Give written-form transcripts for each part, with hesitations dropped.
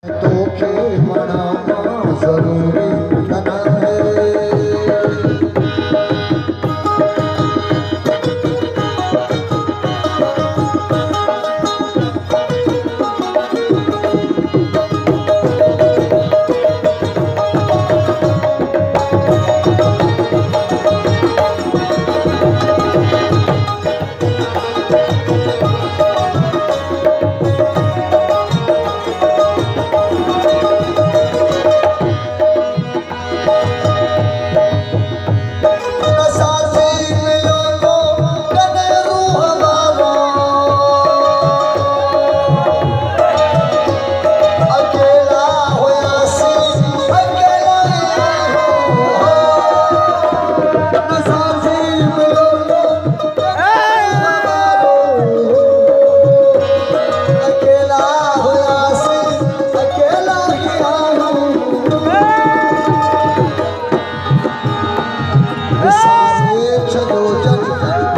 तोखे मनाना जरूरी तना है।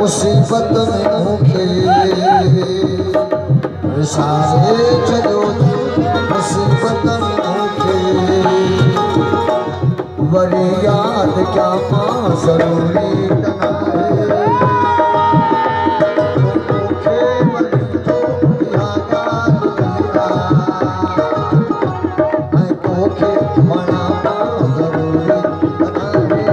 मुसीबत में भूखे सारे चलो मुसीबत में भूखे वरी याद क्या मां जरूरी तना है। भूखे वरी तो याद तेरा मैं तोखे मनाना जरूरी तना है।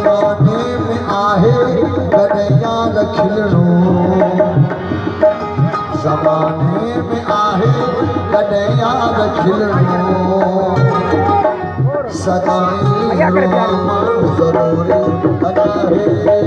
ज़माने में आहे कन्हैया खिलणो ज़माने में आहे कन्हैया खिलणो सदाई रोमा जरूरी तना है।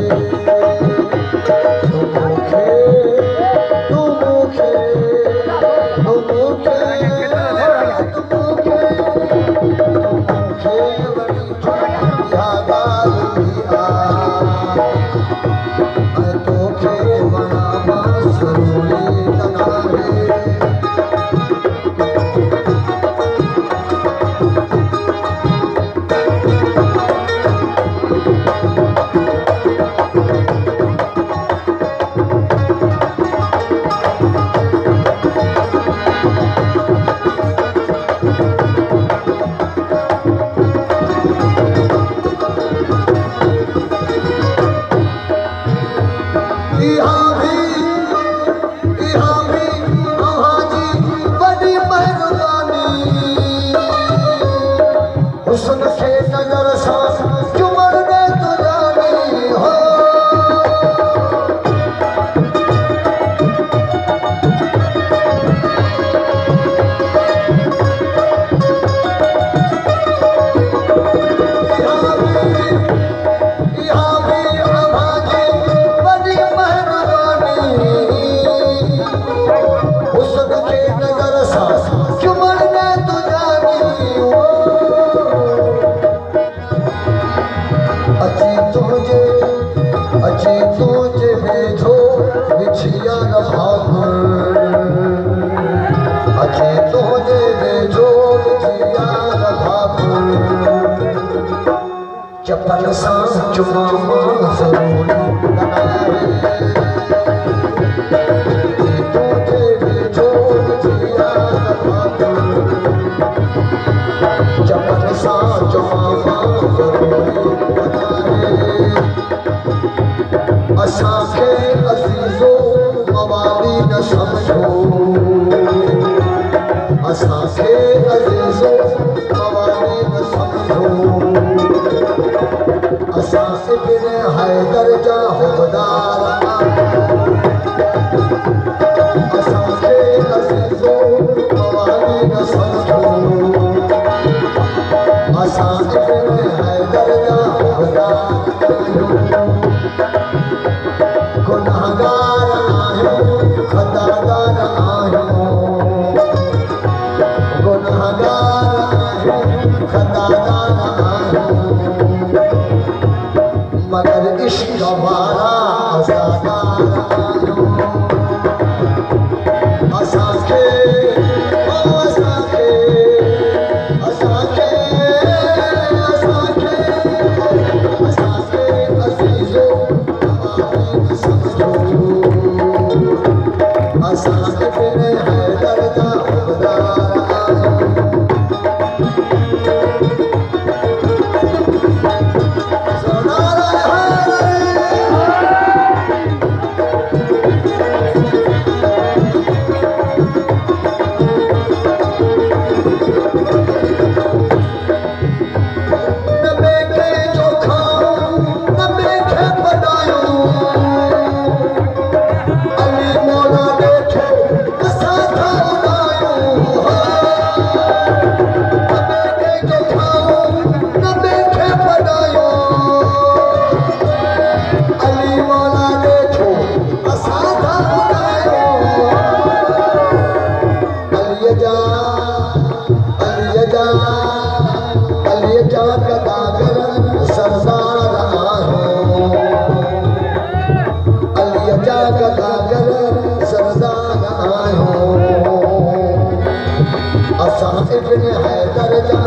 चपल सांस चुमा जरूरी तना है। चपल सांस चुमा जरूरी तना है। हैदर जा हुबदार असांखे अज़ीज़ो मवाली न समझो असां इब्न हैदर जा हुबदार गुनाहगार आहियूं खतादार आहियूं गुनाहगार आहियूं खतादार आहियूं मगर इश्क वारा अज़ादार आहियूं असांखे असांखे असांखे असांखे असांखे अज़ीज़ो मवाली न समझो असां इब्न हैदर जा हुबदार आहियूं इब्न हैदर जा